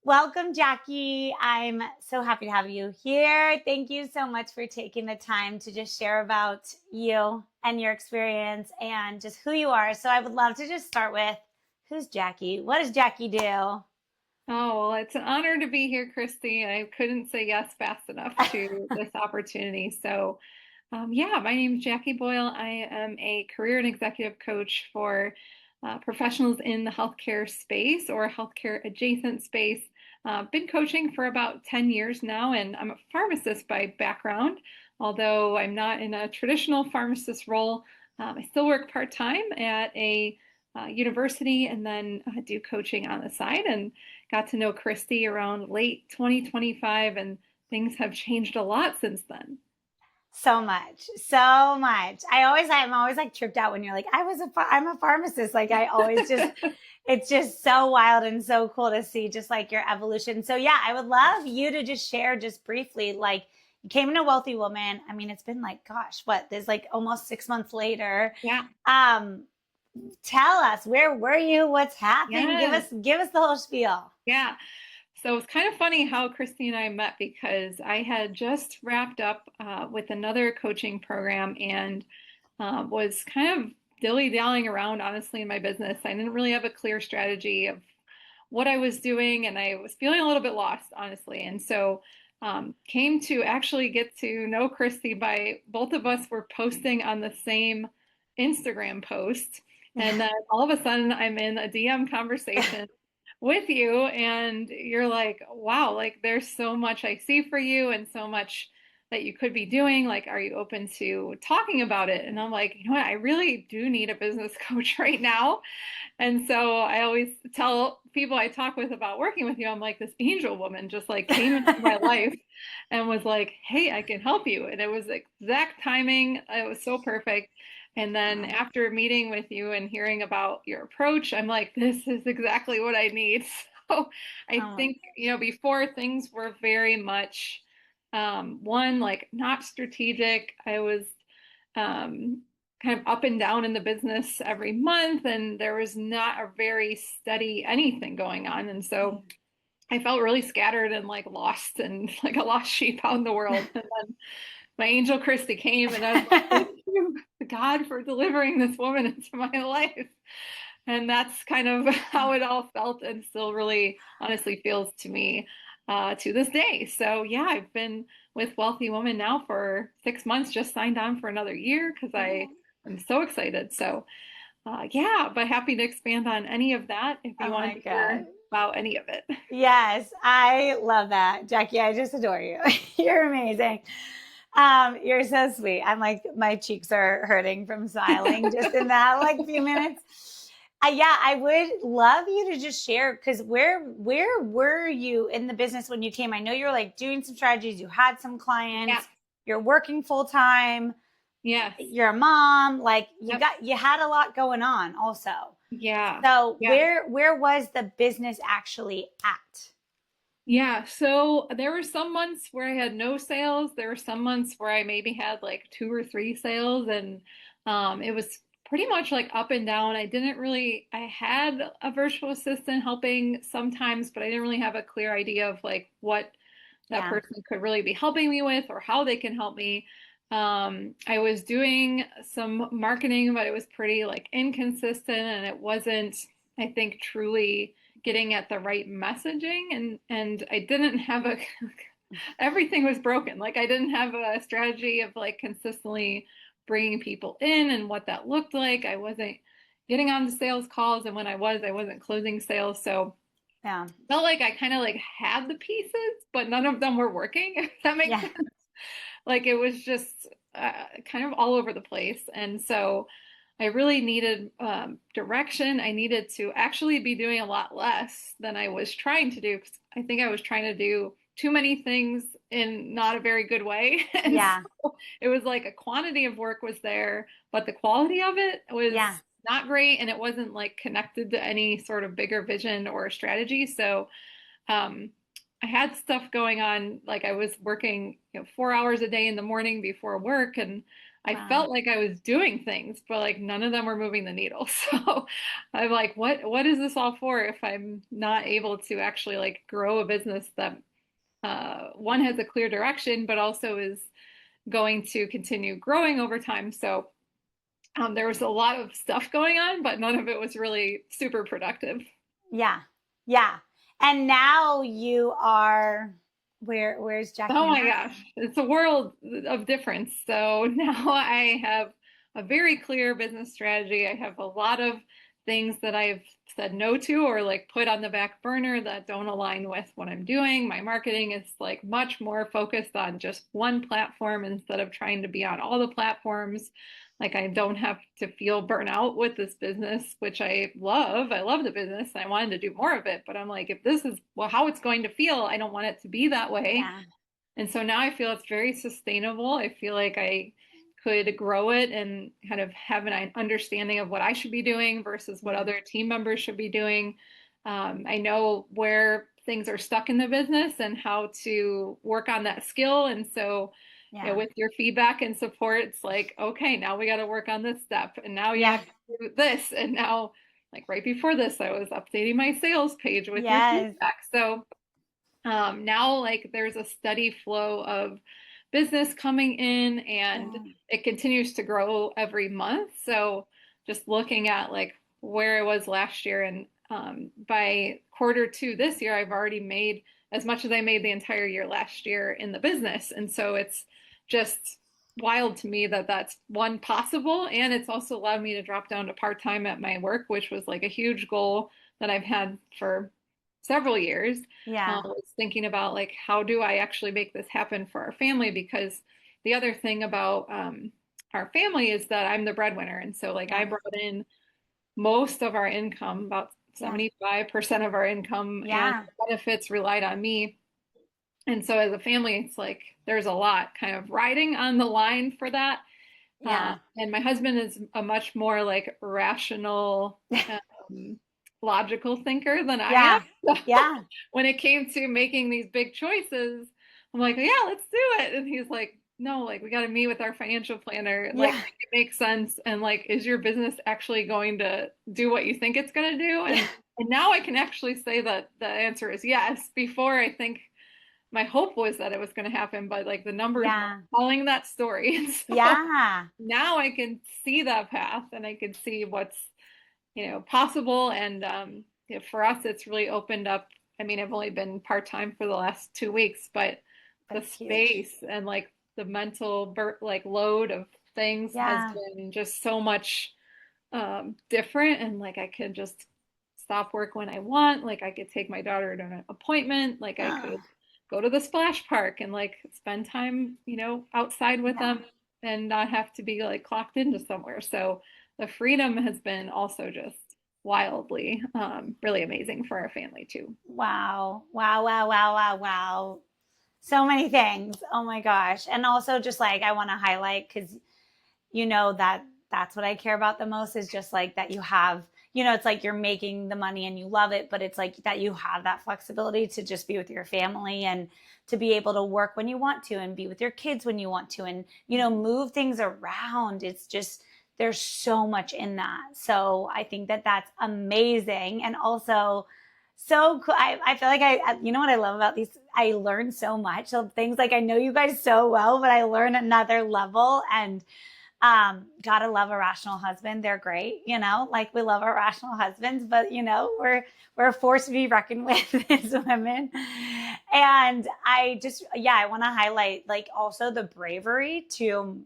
Welcome, Jackie. I'm so happy to have you here. Thank you so much for taking the time to just share about you and your experience and just who you are. So, I would love to just start with who's Jackie? What does Jackie do? Oh, well, it's an honor to be here, Christy. I couldn't say yes fast enough to this opportunity. So, my name is Jackie Boyle. I am a career and executive coach for professionals in the healthcare space or healthcare adjacent space. Been coaching for about 10 years now, and I'm a pharmacist by background. Although I'm not in a traditional pharmacist role, I still work part-time at a university and then do coaching on the side. And got to know Christy around late 2025, and things have changed a lot since then. So much, so much. I'm always like tripped out when you're like, I'm a pharmacist. Like, I always just, it's just so wild and so cool to see just like your evolution. So, yeah, I would love you to just share just briefly, like, you came in a wealthy woman. I mean, it's been like, gosh, what? There's like almost 6 months later. Yeah. Um, Tell us, where were you? What's happened? Yeah. Give us the whole spiel. Yeah. So it's kind of funny how Christy and I met because I had just wrapped up with another coaching program and was kind of dilly-dallying around, honestly, in my business. I didn't really have a clear strategy of what I was doing, and I was feeling a little bit lost, honestly. And so came to actually get to know Christy by both of us were posting on the same Instagram post. And Yeah. then all of a sudden, I'm in a DM conversation with you, and you're like, wow, like there's so much I see for you and so much that you could be doing. Like, are you open to talking about it? And I'm like, you know what? I really do need a business coach right now. And so I always tell people I talk with about working with you, I'm like, this angel woman just like came into my life and was like, hey, I can help you. And it was exact timing. It was so perfect. And then Oh, after meeting with you and hearing about your approach, I'm like, this is exactly what I need. So I oh, think, before things were very much one, like not strategic. I was um, kind of up and down in the business every month, and there was not a very steady anything going on. And so I felt really scattered and like lost and like a lost sheep out in the world. And then my angel Christy came, and I was like, thank you, God, for delivering this woman into my life. And that's kind of how it all felt and still really honestly feels to me to this day. So, yeah, I've been with Wealthy Woman now for 6 months, just signed on for another year because I oh, am so excited. So, yeah, but happy to expand on any of that if you oh want my to God. hear about any of it. Yes, I love that. Jackie, I just adore you. You're amazing. You're so sweet. I'm like, my cheeks are hurting from smiling just in that like few minutes. Yeah, I would love you to just share because where were you in the business when you came? I know you're like doing some strategies, you had some Yeah. clients, you're working full time, Yes. you're a mom, like Yep. you had a lot going on also. Yeah. So Yeah. where was the business actually at? Yeah, so there were some months where I had no sales. There were some months where I maybe had like two or three sales, and it was pretty much like up and down. I had a virtual assistant helping sometimes, but I didn't really have a clear idea of like what that Yeah. person could really be helping me with or how they can help me. I was doing some marketing, but it was pretty like inconsistent, and it wasn't, I think, truly getting at the right messaging, and I didn't have a everything was broken. Like I didn't have a strategy of like consistently bringing people in and what that looked like. I wasn't getting on the sales calls, and when I wasn't closing sales. So Yeah. felt like I kind of like had the pieces, but none of them were working, if that makes Yeah. sense. Like it was just kind of all over the place. And so I really needed direction. I needed to actually be doing a lot less than I was trying to do. 'Cause I think I was trying to do too many things in not a very good way. And Yeah. so it was like a quantity of work was there, but the quality of it Yeah. was not great. And it wasn't like connected to any sort of bigger vision or strategy. So um, I had stuff going on, like I was working, 4 hours a day in the morning before work, and I Wow. felt like I was doing things, but like none of them were moving the needle. So I'm like, what is this all for if I'm not able to actually like grow a business that one has a clear direction, but also is going to continue growing over time. So there was a lot of stuff going on, but none of it was really super productive. Yeah. Yeah. And now you are where's Oh Jackie my now? gosh, it's a world of difference. So now I have a very clear business strategy. I have a lot of things that I've said no to or like put on the back burner that don't align with what I'm doing. My marketing is like much more focused on just one platform instead of trying to be on all the platforms. Like I don't have to feel burnout with this business, which I love. I love the business. I wanted to do more of it, but I'm like, if this is well how it's going to feel, I don't want it to be that way. Yeah. And so now I feel it's very sustainable. I feel like I could grow it and kind of have an understanding of what I should be doing versus what Yeah. other team members should be doing. I know where things are stuck in the business and how to work on that skill. And so, Yeah. with your feedback and support, it's like, okay, now we got to work on this step. And now you Yeah. have to do this. And now, like right before this, I was updating my sales page with your Yes. feedback. So, now like there's a steady flow of business coming in and Yeah. it continues to grow every month. So just looking at like where it was last year and by quarter 2 this year, I've already made as much as I made the entire year last year in the business. And so it's just wild to me that that's one possible. And it's also allowed me to drop down to part-time at my work, which was like a huge goal that I've had for several years. Yeah. Was thinking about like how do I actually make this happen for our family, because the other thing about our family is that I'm the breadwinner, and so like I Yeah. brought in most of our income, about Yeah. 75% of our income, and Yeah. benefits relied on me. And so as a family, it's like there's a lot kind of riding on the line for that. Yeah. And my husband is a much more like rational, um, logical thinker than I am. Yeah. So Yeah. when it came to making these big choices, I'm like, yeah, let's do it. And he's like, no, like we got to meet with our financial planner, like Yeah. make it make sense. And like, is your business actually going to do what you think it's going to do? Yeah. And now I can actually say that the answer is yes. Before, I think my hope was that it was going to happen, but like the numbers weren't Yeah. telling that story. And so Yeah. now I can see that path and I can see what's, possible. And for us, it's really opened up. I mean, I've only been part-time for the last 2 weeks, but the That's huge. space and like the mental like load of things has Yeah. been just so much different. And like I could just stop work when I want. Like I could take my daughter to an appointment. Like I could go to the splash park and like spend time, outside with Yeah. them and not have to be like clocked into somewhere. So the freedom has been also just wildly, really amazing for our family too. Wow. Wow. Wow. Wow. Wow. Wow. So many things. Oh my gosh. And also just like I want to highlight because that that's what I care about the most is just like that you have, it's like you're making the money and you love it, but it's like that you have that flexibility to just be with your family and to be able to work when you want to and be with your kids when you want to and, move things around. It's just, there's so much in that. So I think that that's amazing. And also, so cool. I feel like you know what I love about these? I learn so much of things. Like I know you guys so well, but I learn another level and gotta love a rational husband. They're great, like we love our rational husbands, but we're a force to be reckoned with as women. And I want to highlight like also the bravery to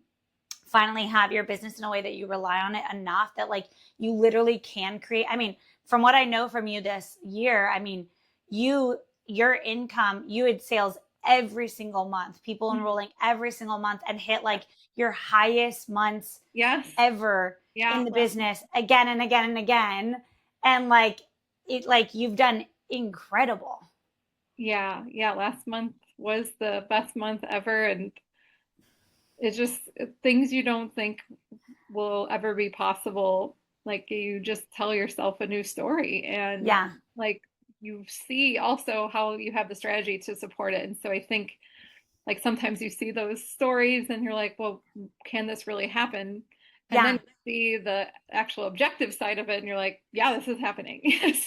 finally have your business in a way that you rely on it enough that like you literally can create. I mean, from what I know from you this year, I mean, your income, you had sales every single month, people enrolling every single month and hit like your highest months Yes. ever in Yeah. the business again and again and again. And like you've done incredible. Yeah. Yeah. Last month was the best month ever. And it's just things you don't think will ever be possible. Like you just tell yourself a new story and Yeah. like you see also how you have the strategy to support it. And so I think like sometimes you see those stories and you're like, well, can this really happen? And then Yeah. you see the actual objective side of it and you're like, yeah, this is happening.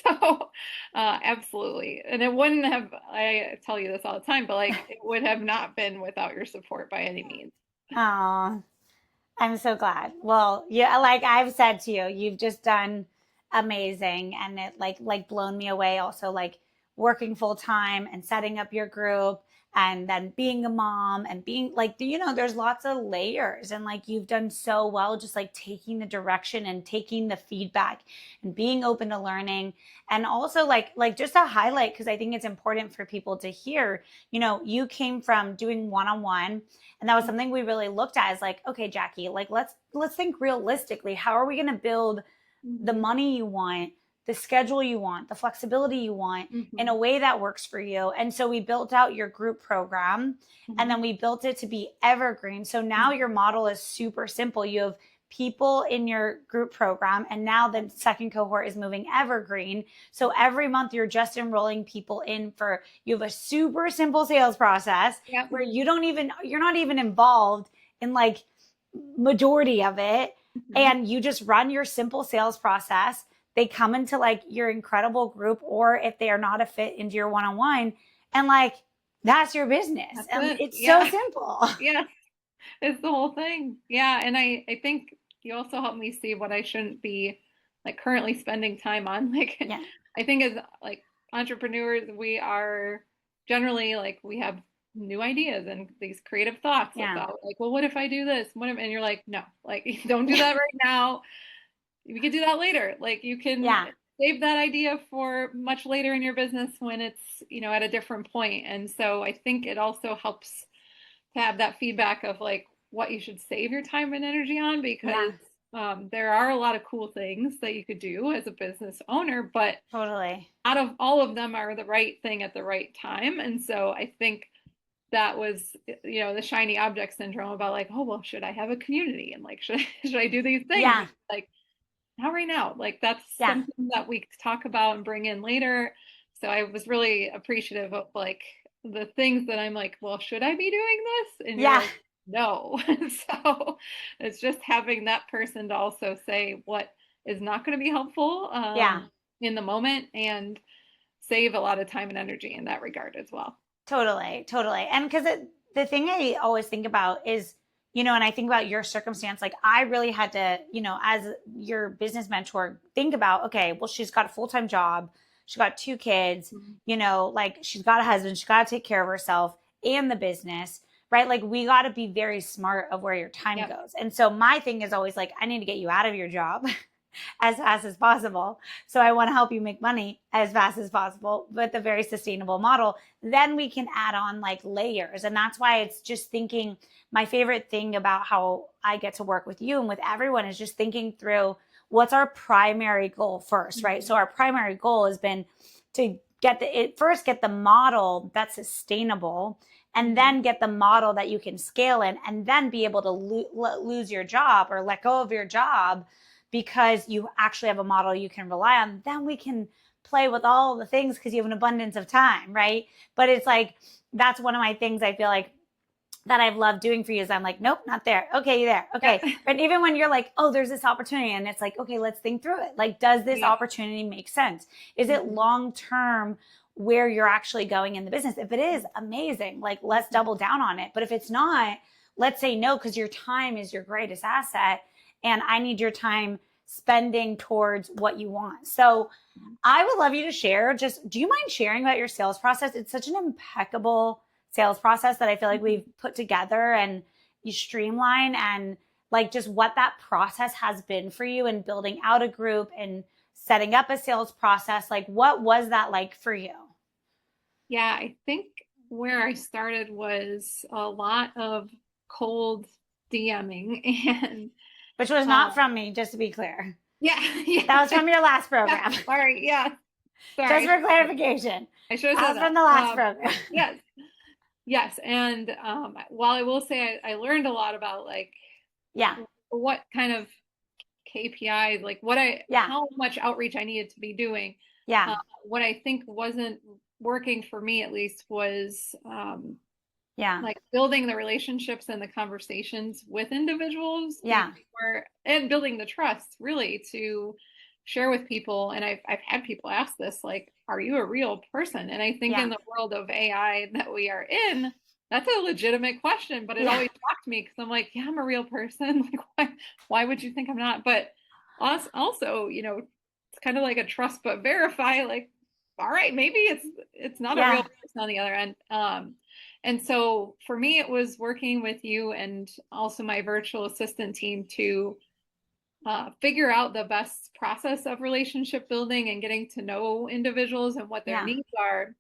So absolutely. And it wouldn't have, I tell you this all the time, but like it would have not been without your support by any means. Oh, I'm so glad. Well, yeah, like I've said to you, you've just done amazing, and it like blown me away. Also, like working full time and setting up your group, and then being a mom and being like, there's lots of layers, and like you've done so well, just like taking the direction and taking the feedback and being open to learning, and also like just a highlight because I think it's important for people to hear. You came from doing one on one, and that was something we really looked at, is like, okay, Jackie, like let's think realistically. How are we going to build the Mhm. money you want, the schedule you want, the flexibility you want in a Mhm. way that works for you? And so we built out your group program, and Mhm. then we built it to be evergreen. So now Mhm. your model is super simple. You have people in your group program, and now the second cohort is moving evergreen. So every month you're just enrolling people in for, you have a super simple sales process Yep. where you're not even involved in like majority of it, Mhm. and you just run your simple sales process. They come into like your incredible group, or if they are not a fit, into your one-on-one, and like that's your business, That's and it. it's so Yeah. simple. Yeah. It's the whole thing. Yeah. And I think you also helped me see what I shouldn't be like currently spending time on. Like, Yeah, I think as like entrepreneurs, we are generally like, we have new ideas and these creative thoughts yeah, about like, well, what if I do this? What if, and you're like, no, like, don't do yeah, that right now. We could do that later. Like, you can yeah, save that idea for much later in your business when it's, at a different point. And so I think it also helps to have that feedback of like what you should save your time and energy on, because yeah, there are a lot of cool things that you could do as a business owner, but totally. out of all of them are the right thing at the right time. And so I think that was, the shiny object syndrome about like, oh, well, should I have a community? And like, should I do these things? Yeah, And like, not right now. Like, that's yeah, something that we talk about and bring in later. So I was really appreciative of like the things that I'm like, well, should I be doing this? And you're yeah, like, no. So it's just having that person to also say what is not going to be helpful yeah. in the moment, and save a lot of time and energy in that regard as well. Totally, totally. And because the thing I always think about is, and I think about your circumstance, like I really had to, as your business mentor, think about, okay, well, she's got a full-time job, she's got two kids, Mhm. like she's got a husband, she's got to take care of herself and the business, right? Like we got to be very smart of where your time Yep. goes. And so my thing is always like, I need to get you out of your job as fast as possible. So I want to help you make money as fast as possible with a very sustainable model. Then we can add on like layers. And that's why it's just thinking, my favorite thing about how I get to work with you and with everyone is just thinking through what's our primary goal first, right? Mhm. So our primary goal has been to get the model that's sustainable, and Mhm. then get the model that you can scale in, and then be able to lose your job or let go of your job because you actually have a model you can rely on. Then we can play with all the things because you have an abundance of time, right? But it's like, that's one of my things I feel like that I've loved doing for you, is I'm like, nope, not there. Okay, you there. Yep. Okay. But even when you're like, oh, there's this opportunity, and it's like, okay, let's think through it. Like, does this Yeah. opportunity make sense? Is it Mhm. long term where you're actually going in the business? If it is, amazing. Like, let's Mhm. double down on it. But if it's not, let's say no, because your time is your greatest asset. And I need your time spending towards what you want. So I would love you to share. Just, do you mind sharing about your sales process? It's such an impeccable sales process that I feel like Mhm. we've put together and you streamline, and like just what that process has been for you in building out a group and setting up a sales process. Like, what was that like for you? Yeah, I think where I started was a lot of cold DMing and Which was uh not from me, just to be clear. yeah, That was yeah. from your last Yeah, program. sorry, yeah. Just Sorry. for clarification. I should have That said was from that. the last program. Yes. Yes, and while I will say I learned a lot about like Yeah. what kind of KPIs, like Yeah. how much outreach I needed to be doing. Yeah. Uh, what I think wasn't working for me at least was Yeah. like building the relationships and the conversations with individuals Yeah. before, and building the trust really to share with people. And I've had people ask this, like, are you a real person? And I think Yeah. in the world of AI that we are in, that's a legitimate question, but it Yeah. always shocked me because I'm like, yeah, I'm a real person. Like, why would you think I'm not? But also, it's kind of like a trust but verify, like, all right, maybe it's not a real Yeah. person on the other end. And so for me, it was working with you and also my virtual assistant team to figure out the best process of relationship building and getting to know individuals and what their Yeah. needs are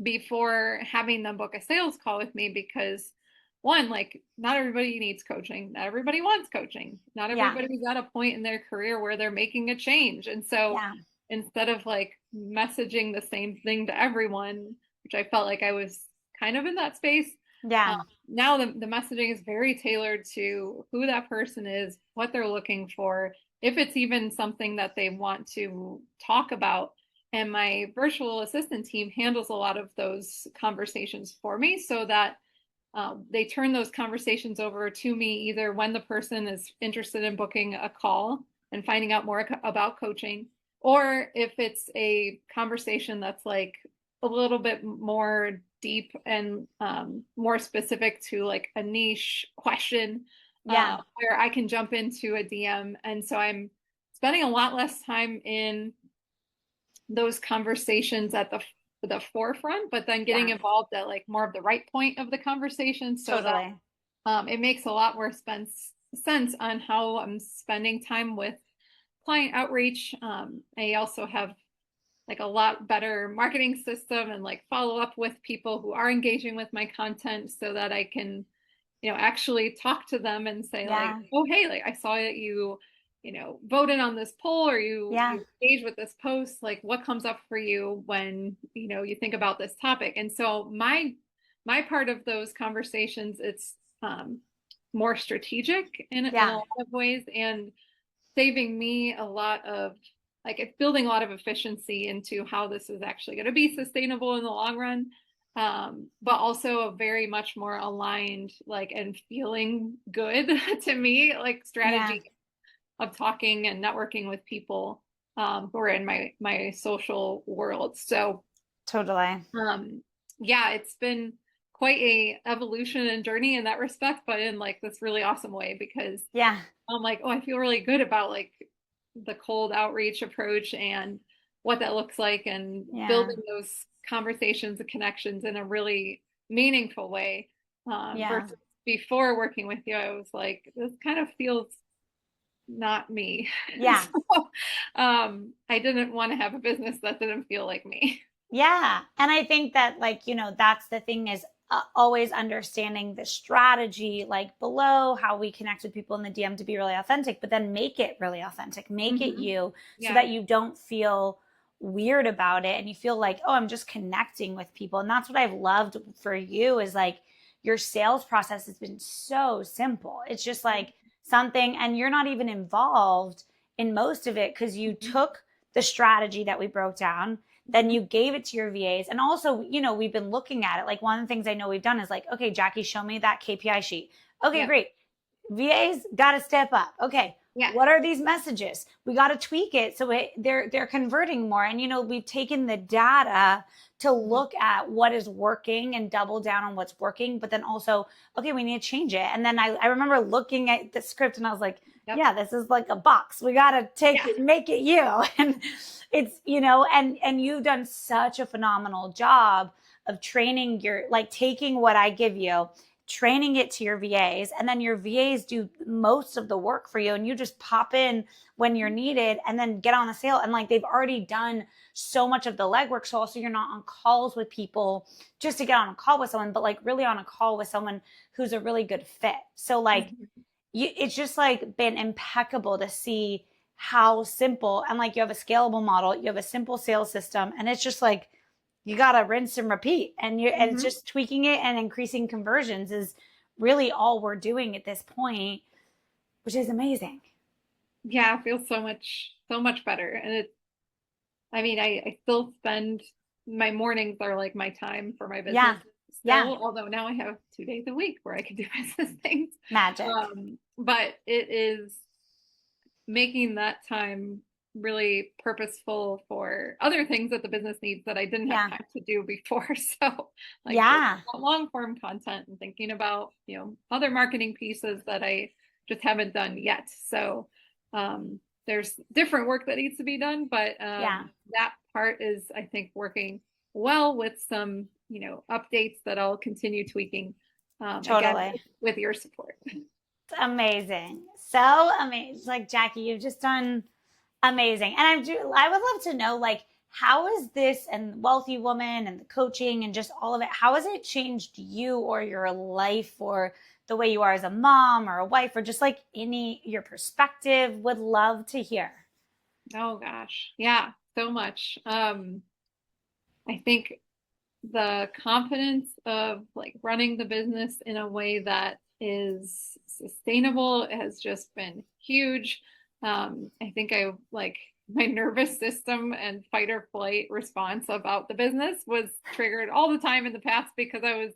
before having them book a sales call with me. Because one, like, not everybody needs coaching, not everybody wants coaching, not Yeah. everybody's at a point in their career where they're making a change. And so Yeah. instead of like messaging the same thing to everyone, which I felt like I was kind of in that space, Yeah. now the messaging is very tailored to who that person is, what they're looking for, if it's even something that they want to talk about. And my virtual assistant team handles a lot of those conversations for me so that they turn those conversations over to me either when the person is interested in booking a call and finding out more about coaching, or if it's a conversation that's like a little bit more deep and more specific to like a niche question, Yeah. where I can jump into a DM. And so I'm spending a lot less time in those conversations at the forefront, but then getting Yeah. involved at like more of the right point of the conversation so that Totally. it makes a lot more sense on how I'm spending time with client outreach. I also have like a lot better marketing system and like follow up with people who are engaging with my content so that I can, actually talk to them and say like, Yeah. oh, hey, like I saw that voted on this poll or Yeah. you engaged with this post, like what comes up for you when, you think about this topic. And so my part of those conversations, it's more strategic in a Yeah. lot of ways and saving me a lot of like it's building a lot of efficiency into how this is actually going to be sustainable in the long run, but also a very much more aligned like and feeling good to me like Yeah. strategy of talking and networking with people who are in my social world. So Totally. um, yeah, it's been quite a evolution and journey in that respect, but in like this really awesome way because Yeah. I'm like, oh, I feel really good about like the cold outreach approach and what that looks like and Yeah. building those conversations and connections in a really meaningful way. Yeah. Versus before working with you, I was like, this kind of feels not me. Yeah. So I didn't want to have a business that didn't feel like me. Yeah. And I think that, like, that's the thing is always understanding the strategy, like below how we connect with people in the DM to be really authentic, but then make it really authentic, make it Mhm. you so Yeah. that you don't feel weird about it and you feel like, oh, I'm just connecting with people. And that's what I've loved for you is like your sales process has been so simple. It's just like something, and you're not even involved in most of it because you Mhm. took the strategy that we broke down, then Mhm. you gave it to your VAs. And also, we've been looking at it. Like one of the things I know we've done is like, okay, Jackie, show me that KPI sheet. Okay, Yeah. great. VAs got to step up. Okay, Yeah. what are these messages? We got to tweak it so they're converting more. And we've taken the data to Mhm. look at what is working and double down on what's working, but then also, okay, we need to change it. And then I remember looking at the script and I was like, Yep. yeah, this is like a box. We got to take Yeah. it, make it you. And it's, and you've done such a phenomenal job of training like taking what I give you, training it to your VAs, and then your VAs do most of the work for you and you just pop in when you're needed and then get on the sale. And like they've already done so much of the legwork. So also you're not on calls with people just to get on a call with someone, but like really on a call with someone who's a really good fit. So like it's just like been impeccable to see how simple, and like you have a scalable model, you have a simple sales system, and it's just like you got to rinse and repeat, and it's Mhm. just tweaking it and increasing conversions is really all we're doing at this point, which is amazing. Yeah, it feels so much better. And I mean, I still spend my mornings are like my time for my Yeah. business. Yeah. still, although now I have 2 days a week where I can do business things. Magic. But it is making that time really purposeful for other things that the business needs that I didn't have Yeah. time to do before. So like Yeah. long form content and thinking about, other marketing pieces that I just haven't done yet. So there's different work that needs to be done, but Yeah. that part is, I think, working well with some, updates that I'll continue tweaking again Totally. with your support. It's amazing. So amazing. Like Jackie, you've just done amazing. And I would love to know, like, how is this and Wealthy Woman and the coaching and just all of it, how has it changed you or your life or the way you are as a mom or a wife or just like your perspective? Would love to hear. Oh gosh. Yeah, so much. I think the confidence of like running the business in a way that is sustainable has just been huge. I think I like my nervous system and fight or flight response about the business was triggered all the time in the past because I was,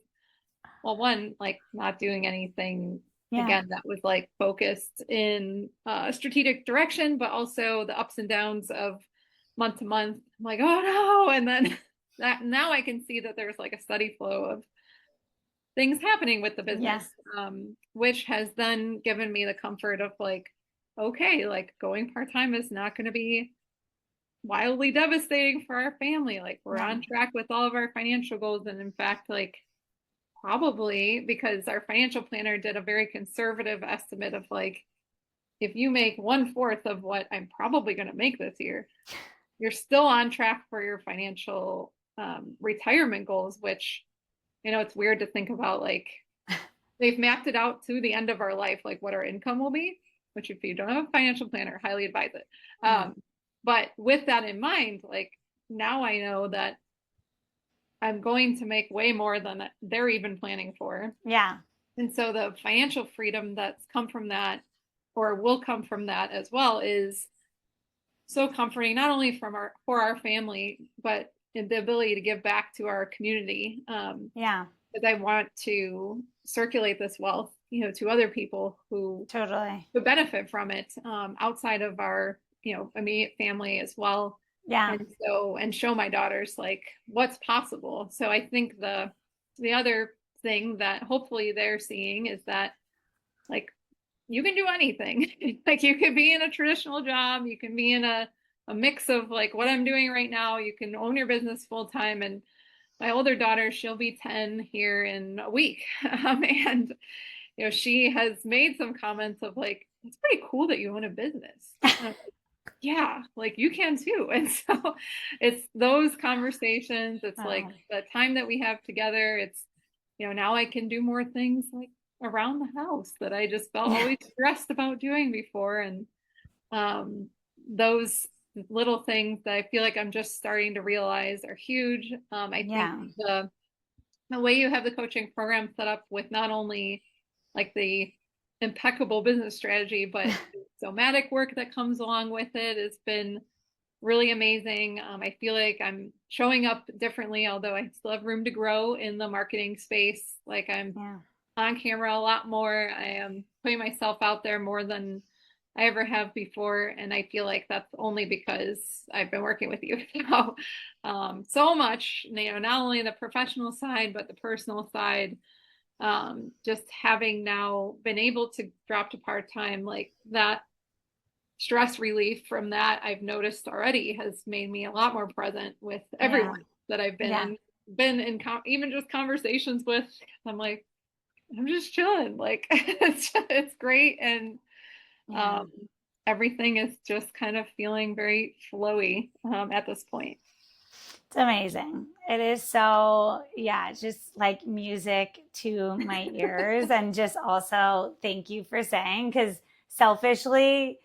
well, one, like not doing anything Yeah. again that was like focused in a strategic direction, but also the ups and downs of month to month. I'm like, oh no. And then that now I can see that there's like a steady flow of things happening with the Yeah. business, which has then given me the comfort of like, okay, like going part-time is not going to be wildly devastating for our family. Like we're No. on track with all of our financial goals. And in fact, like probably because our financial planner did a very conservative estimate of like, if you make 1/4 of what I'm probably going to make this year, you're still on track for your financial retirement goals, which, it's weird to think about. Like they've mapped it out to the end of our life, like what our income will be, which if you don't have a financial planner, highly advise it. But with that in mind, like now I know that I'm going to make way more than they're even planning for. Yeah. And so the financial freedom that's come from that or will come from that as well is so comforting, not only for our family, but in the ability to give back to our community. Yeah. Because I want to circulate this wealth, to other people who Totally. benefit from it outside of our, immediate family as well. Yeah. And show my daughters like what's possible. So I think the other thing that hopefully they're seeing is that like you can do anything. Like you could be in a traditional job, you can be in a mix of like what I'm doing right now, you can own your business full time. And my older daughter, she'll be 10 here in a week. And she has made some comments of like, it's pretty cool that you own a business. Yeah, like you can too. And so it's those conversations. It's like the time that we have together. It's, now I can do more things like around the house that I just felt always stressed about doing before. And those little things that I feel like I'm just starting to realize are huge. I think the way you have the coaching program set up with not only like the impeccable business strategy, but somatic work that comes along with it has been really amazing. I feel like I'm showing up differently, although I still have room to grow in the marketing space. Like I'm on camera a lot more. I am putting myself out there more than I ever have before. And I feel like that's only because I've been working with you. So much, not only the professional side, but the personal side. Just having now been able to drop to part-time, like that stress relief from that I've noticed already has made me a lot more present with everyone that I've been in even just conversations with. I'm like, I'm just chilling. Like it's great. And everything is just kind of feeling very flowy at this point. It's amazing. It is so, just like music to my ears. And just also thank you for saying, because selfishly,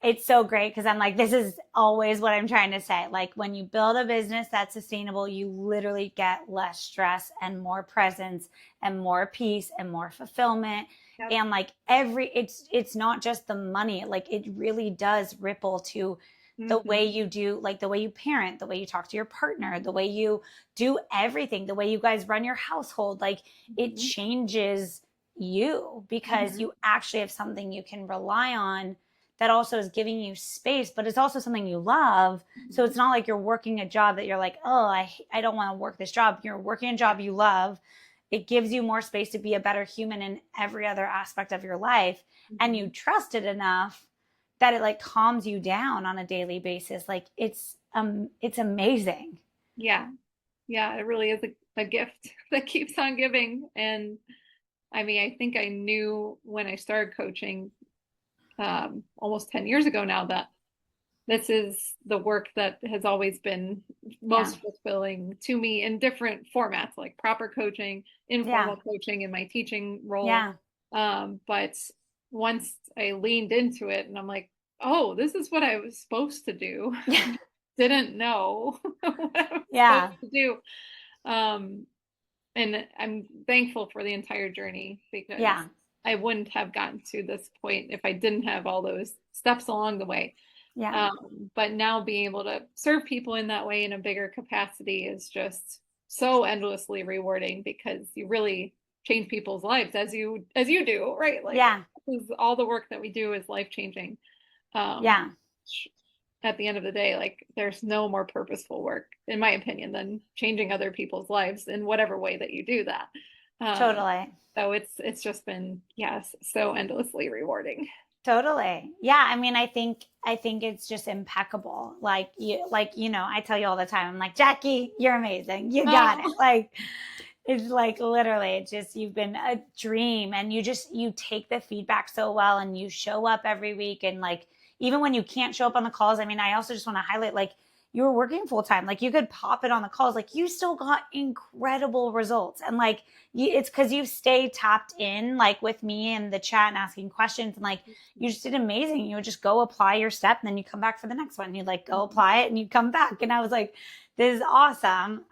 it's so great because I'm like, this is always what I'm trying to say. Like when you build a business that's sustainable, you literally get less stress and more presence and more peace and more fulfillment. Yep. And like it's not just the money, like it really does ripple to the way Mhm. you do, like the way you parent, the way you talk to your partner, the way you do everything, the way you guys run your household, like it Mhm. changes you because Mhm. you actually have something you can rely on that also is giving you space, but it's also something you love. So Mhm. it's not like you're working a job that you're like, oh, I don't want to work this job. You're working a Yeah. job you love. It gives you more space to be a better human in every other aspect of your life. And you Mhm. trust it enough that it like calms you down on a daily basis. Like it's amazing. Yeah. Yeah, it really is a gift that keeps on giving. And I mean, I think I knew when I started coaching almost 10 years ago now that this is the work that has always been Yeah. most fulfilling to me in different formats, like proper coaching, Yeah. informal coaching in my teaching role. Yeah. But once I leaned into it and I'm like, oh, this is what I was supposed to do. Yeah. Didn't know what I was supposed Yeah. to do. Um, and I'm thankful for the entire journey because Yeah. I wouldn't have gotten to this point if I didn't have all those steps along the way. Yeah. But now being able to serve people in that way in a bigger capacity is just so endlessly rewarding because you really change people's lives as you do, right? Like Yeah. all the work that we do is life changing. Um, Yeah. at the end of the day, like there's no more purposeful work, in my opinion, than changing other people's lives in whatever way that you do that. Um, Totally. so it's just been, yes, so endlessly rewarding. Totally. Yeah, I mean, I think it's just impeccable. Like, I tell you all the time, I'm like, Jackie, you're amazing. You got it. Oh, Like it's like literally it's just you've been a dream and you take the feedback so well and you show up every week and like even when you can't show up on the calls, I mean, I also just want to highlight like you were working full time. Like you could pop it on the calls. Like you still got incredible results. And like it's because you stay tapped in like with me in the chat and asking questions and like you just did amazing. You would just go apply your step and then you come back for the next one. You'd like go apply it and you come back. And I was like, this is awesome.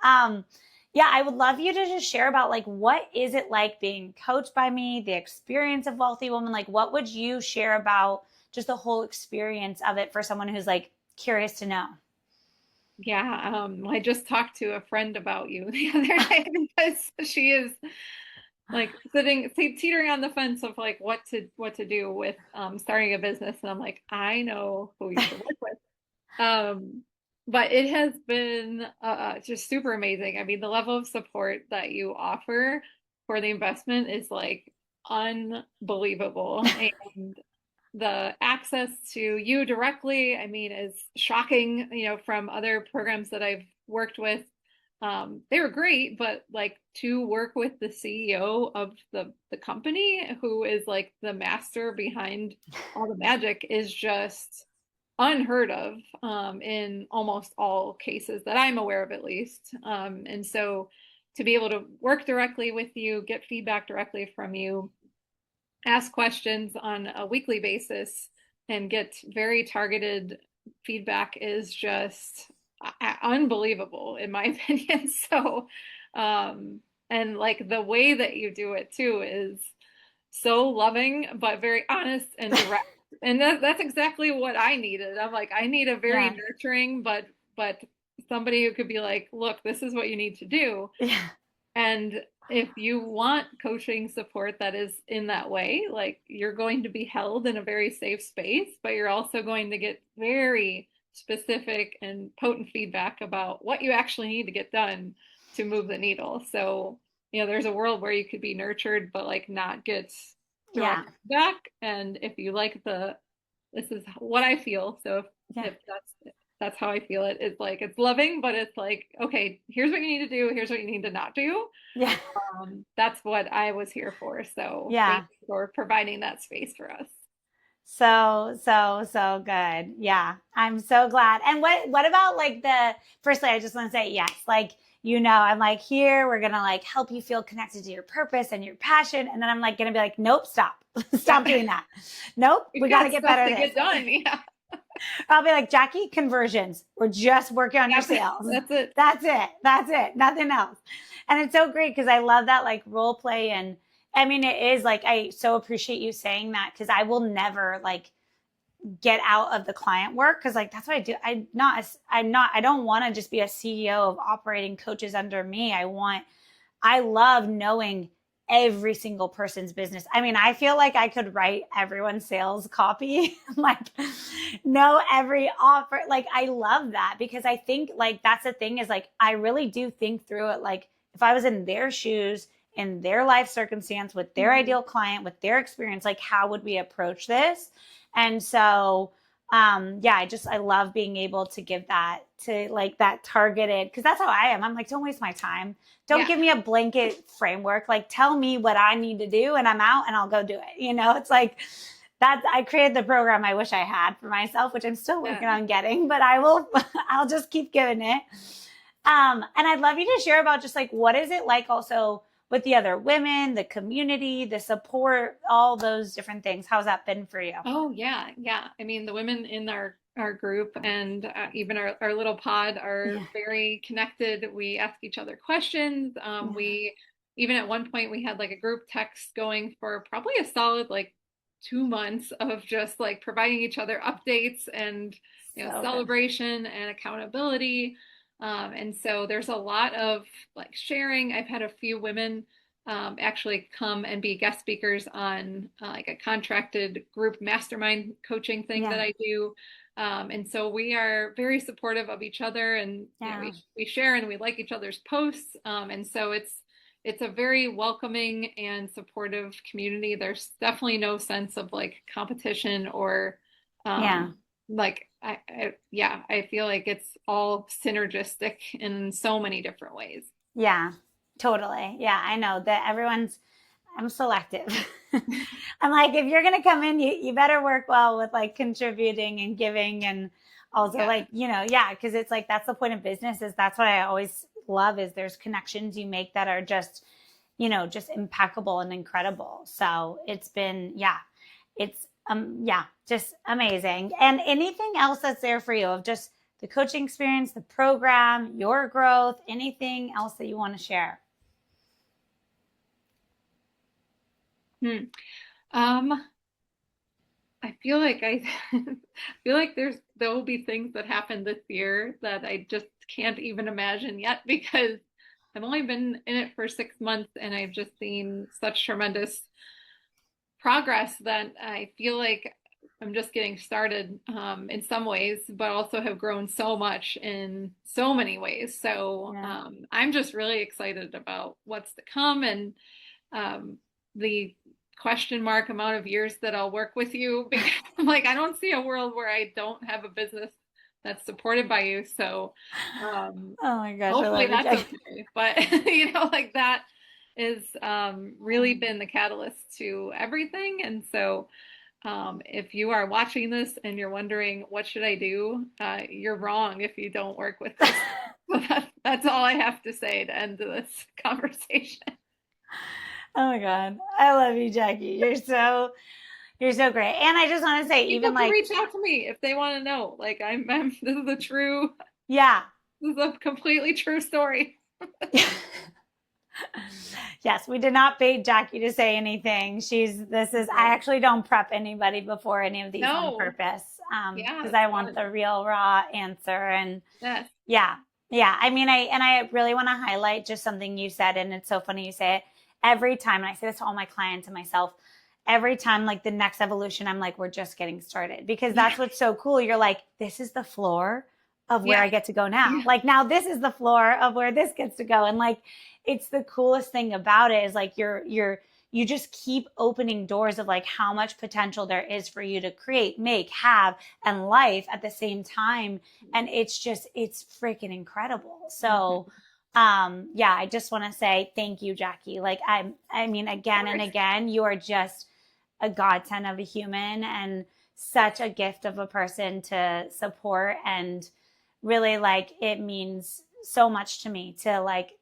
Yeah, I would love you to just share about like what is it like being coached by me, the experience of Wealthy Woman? Like what would you share about just the whole experience of it for someone who's like curious to know? yeah. I just talked to a friend about you the other day because she is like teetering on the fence of like what to do with starting a business, and I'm like, I know who you should work with. Um, but it has been just super amazing. I mean, the level of support that you offer for the investment is like unbelievable. And the access to you directly, I mean, is shocking, from other programs that I've worked with. They were great, but like to work with the CEO of the company who is like the master behind all the magic is just unheard of in almost all cases that I'm aware of, at least. And so to be able to work directly with you, get feedback directly from you, ask questions on a weekly basis, and get very targeted feedback is just unbelievable, in my opinion. So, and like the way that you do it too is so loving, but very honest and direct. And that's exactly what I needed. I'm like, I need a very Yeah. nurturing, but somebody who could be like, look, this is what you need to do. Yeah. And if you want coaching support that is in that way, like you're going to be held in a very safe space, but you're also going to get very specific and potent feedback about what you actually need to get done to move the needle. So, there's a world where you could be nurtured, but like not get Yeah. direct feedback. And if you like this is what I feel. So Yeah. if that's how I feel it. It's like it's loving, but it's like, okay, here's what you need to do, here's what you need to not do. Yeah. That's what I was here for. So thank Yeah. you for providing that space for us. So good. Yeah. I'm so glad. And what about like firstly, I just want to say yes. Like, I'm like here, we're going to like help you feel connected to your purpose and your passion. And then I'm like going to be like, nope, stop. Stop doing that. Nope. We got to get Stuff better to at get this. done. Yeah. I'll be like, Jackie, conversions. We're just working on your sales. That's it. That's it. That's it. Nothing else. And it's so great because I love that like role play. And I mean, it is like, I so appreciate you saying that because I will never like, get out of the client work. Cause like, that's what I do. I don't want to just be a CEO of operating coaches under me. I love knowing every single person's business. I mean, I feel like I could write everyone's sales copy, like know every offer. Like, I love that because I think like that's the thing is like, I really do think through it. Like if I was in their shoes, in their life circumstance, with their ideal client, with their experience, like how would we approach this? And so, yeah, I love being able to give that to like that targeted, because that's how I am. I'm like, don't waste my time. Don't give me a blanket framework. Like tell me what I need to do and I'm out and I'll go do it. You know, it's like that. I created the program I wish I had for myself, which I'm still working on getting, but I'll just keep giving it. And I'd love you to share about just like, what is it like also with the other women, the community, the support, all those different things. How's that been for you? Oh yeah, yeah. I mean, the women in our group and even our little pod are very connected. We ask each other questions. We even at one point we had like a group text going for probably a solid like 2 months of just like providing each other updates and celebration and accountability. And so there's a lot of like sharing. I've had a few women actually come and be guest speakers on like a contracted group mastermind coaching thing that I do. And so we are very supportive of each other and we share and we like each other's posts. And so it's a very welcoming and supportive community. There's definitely no sense of like competition or like I feel like it's all synergistic in so many different ways. Yeah, totally. Yeah, I know that I'm selective. I'm like, if you're going to come in, you better work well with like contributing and giving and also like, because it's like, that's the point of business is that's what I always love is there's connections you make that are just, just impeccable and incredible. So it's been, just amazing. And anything else that's there for you of just the coaching experience, the program, your growth, anything else that you want to share? I feel like I feel like there will be things that happen this year that I just can't even imagine yet because I've only been in it for 6 months and I've just seen such tremendous progress that I feel like I'm just getting started in some ways, but also have grown so much in so many ways. So I'm just really excited about what's to come and the question mark amount of years that I'll work with you because I'm like, I don't see a world where I don't have a business that's supported by you. So oh my gosh, hopefully that's okay. But like that is really been the catalyst to everything. And so if you are watching this and you're wondering what should I do, you're wrong if you don't work with this. So that's all I have to say to end this conversation. Oh my God. I love you, Jackie. You're so great. And I just want to say, People can reach out to me if they want to know. Like I'm this is a true, this is a completely true story. Yes, we did not bait Jackie to say anything. I actually don't prep anybody before any of these on purpose. Because I want the real raw answer. And yeah. I mean, I really want to highlight just something you said. And it's so funny you say it every time. And I say this to all my clients and myself, every time, like the next evolution, I'm like, we're just getting started because that's what's so cool. You're like, this is the floor of where I get to go now. Like now this is the floor of where this gets to go. And like, it's the coolest thing about it is like you just keep opening doors of like how much potential there is for you to create, make, have, and life at the same time. And it's freaking incredible. So, I just want to say thank you, Jackie. Like, I mean, again and again, you are just a godsend of a human and such a gift of a person to support. And really like, it means so much to me to like,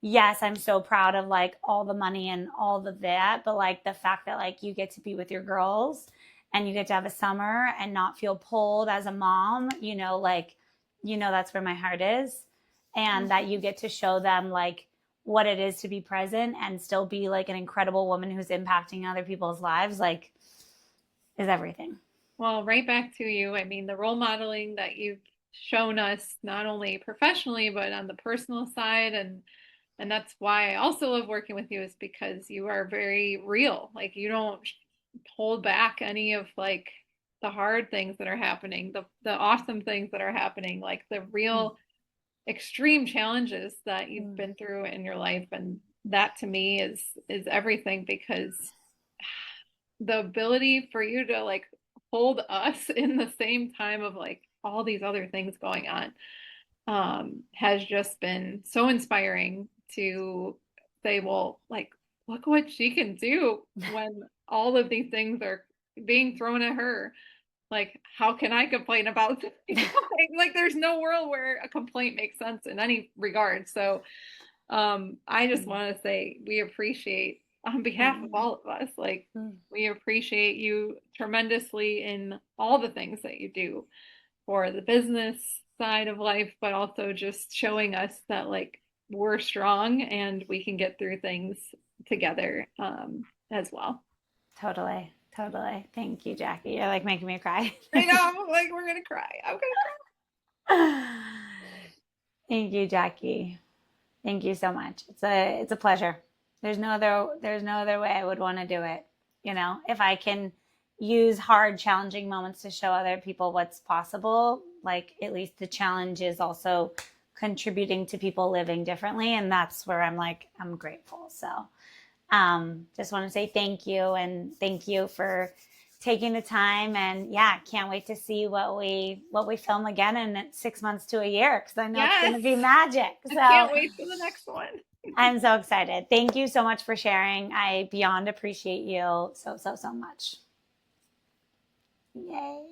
yes, I'm so proud of like all the money and all of that, but like the fact that like you get to be with your girls and you get to have a summer and not feel pulled as a mom, that's where my heart is. And that you get to show them like what it is to be present and still be like an incredible woman who's impacting other people's lives, like is everything. Well, right back to you. I mean, the role modeling that you've shown us, not only professionally, but on the personal side, and that's why I also love working with you, is because you are very real. Like you don't hold back any of like the hard things that are happening, the awesome things that are happening, like the Mm, real extreme challenges that you've mm, been through in your life. And that to me is everything, because the ability for you to like hold us in the same time of like all these other things going on has just been so inspiring to say, well, like, look what she can do when all of these things are being thrown at her. Like, how can I complain about something? Like, there's no world where a complaint makes sense in any regard. So, I just mm, want to say we appreciate, on behalf of mm, all of us, like, mm. we appreciate you tremendously in all the things that you do for the business side of life, but also just showing us that like we're strong and we can get through things together as well. Totally. Totally. Thank you, Jackie. You're like making me cry. I know, like we're gonna cry. I'm gonna Thank you, Jackie. Thank you so much. It's a pleasure. There's no other way I would want to do it. You know, if I can use hard, challenging moments to show other people what's possible, like at least the challenge is also contributing to people living differently. And that's where I'm like, I'm grateful. So just want to say thank you and thank you for taking the time. And yeah, can't wait to see what we film again in 6 months to a year, because I know it's going Yes, to be magic. I So can't wait for the next one. I'm so excited. Thank you so much for sharing. I beyond appreciate you so, so, so much. Yay.